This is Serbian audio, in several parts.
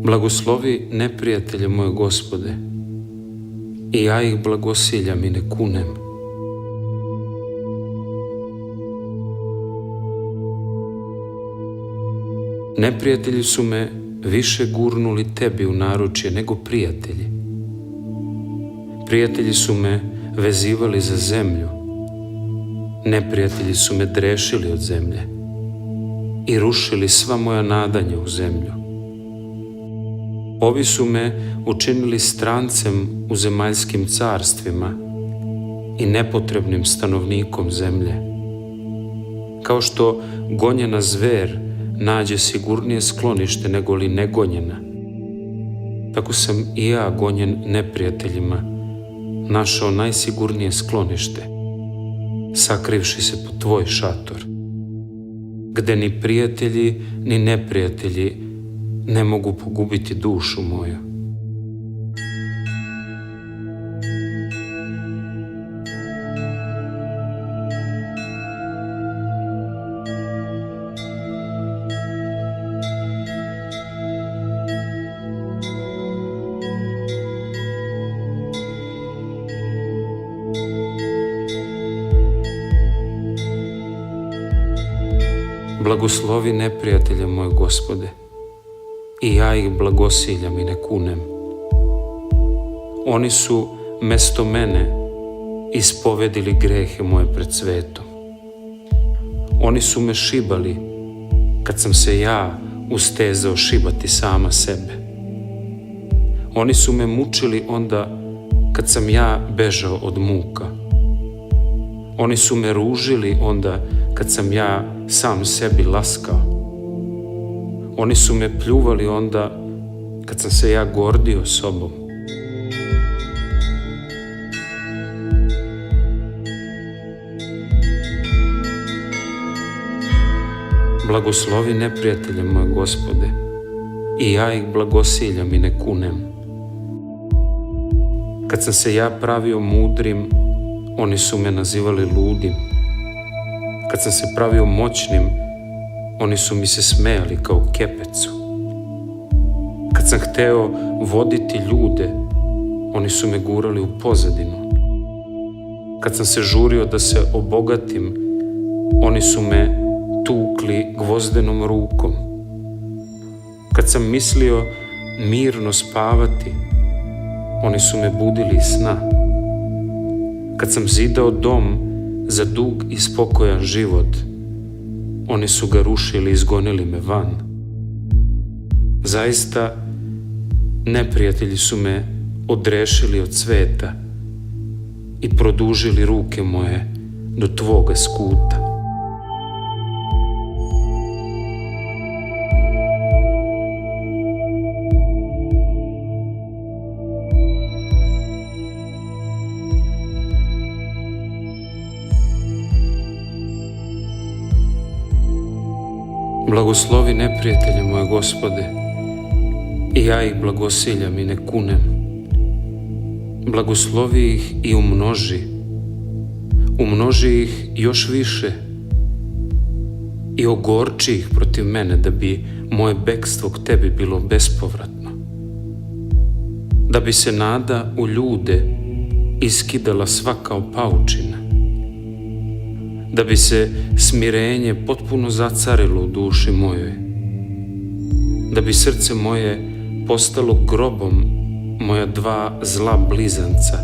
Blagoslovi neprijatelje moje, Gospode, i ja ih blagosiljam i ne kunem. Neprijatelji su me više gurnuli tebi u naručje nego prijatelji. Prijatelji su me vezivali za zemlju, neprijatelji su me drešili od zemlje i rušili sva moja nadanja u zemlju. Ovi su me učinili strancem u zemaljskim carstvima i nepotrebnim stanovnikom zemlje. Kao što gonjena zver nađe sigurnije sklonište nego li negonjena, tako sam i ja, gonjen neprijateljima, našao najsigurnije sklonište, sakrivši se pod tvoj šator, gde ni prijatelji ni neprijatelji ne mogu pogubiti dušu moju. Blagoslovi neprijatelje moje, Gospode, i ja ih blagosiljam i ne kunem. Oni su mesto mene ispovedili grehe moje pred svetom. Oni su me šibali kad sam se ja ustezao šibati sama sebe. Oni su me mučili onda kad sam ja bežao od muka. Oni su me ružili onda kad sam ja sam sebi laskao. Oni su me pljuvali onda kad sam se ja gordio sobom. Blagoslovi neprijatelje moje, Gospode, i ja ih blagosiljam i ne kunem. Kad sam se ja pravio mudrim, oni su me nazivali ludim. Kad sam se pravio moćnim, oni su mi se smejali kao kepecu. Kad sam hteo voditi ljude, oni su me gurali u pozadinu. Kad sam se žurio da se obogatim, oni su me tukli gvozdenom rukom. Kad sam mislio mirno spavati, oni su me budili iz sna. Kad sam zidao dom za dug i spokojan život, oni su ga rušili i izgonili me van. Zaista, neprijatelji su me odrešili od sveta i produžili ruke moje do tvoga skuta. Blagoslovi neprijatelje moje, Gospode, i ja ih blagosiljam i ne kunem. Blagoslovi ih i umnoži ih još više i ogorči ih protiv mene, da bi moje bekstvo k tebi bilo bespovratno, da bi se nada u ljude iskidala sva kao paučina, da bi se smirenje potpuno zacarilo u duši mojoj, da bi srce moje postalo grobom moja dva zla blizanca,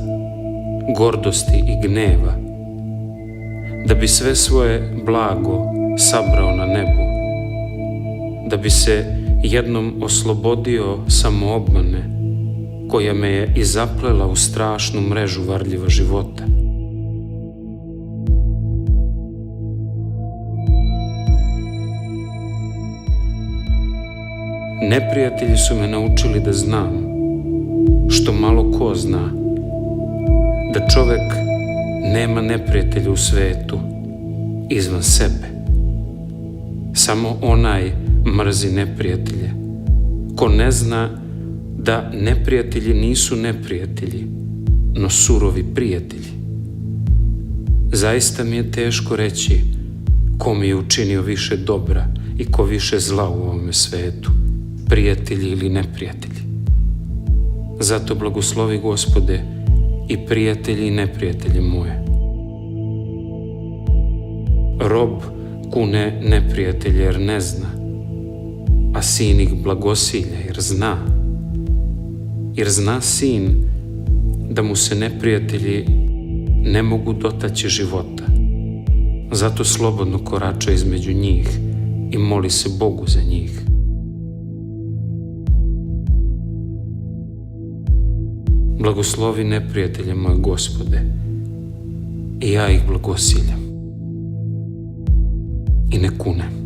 gordosti i gneva, da bi sve svoje blago sabrao na nebu, da bi se jednom oslobodio samoobmane koja me je i zaplela u strašnu mrežu varljiva života. Neprijatelji su me naučili da znam, što malo ko zna, da čovek nema neprijatelja u svetu izvan sebe. Samo onaj mrzi neprijatelje, ko ne zna da neprijatelji nisu neprijatelji, no surovi prijatelji. Zaista mi je teško reći ko mi je učinio više dobra i ko više zla u ovome svetu. prijatelji ili neprijatelji. Zato blagoslovi, Gospode, i prijatelji i neprijatelji moje. Rob kune neprijatelje jer ne zna, a sin ih blagosilja jer zna. Jer zna sin da mu se neprijatelji ne mogu dotaći života. Zato slobodno korača između njih i moli se Bogu za njih. Blagoslovi neprijatelje moje, Gospode, i ja ih blagosiljam i ne kunem.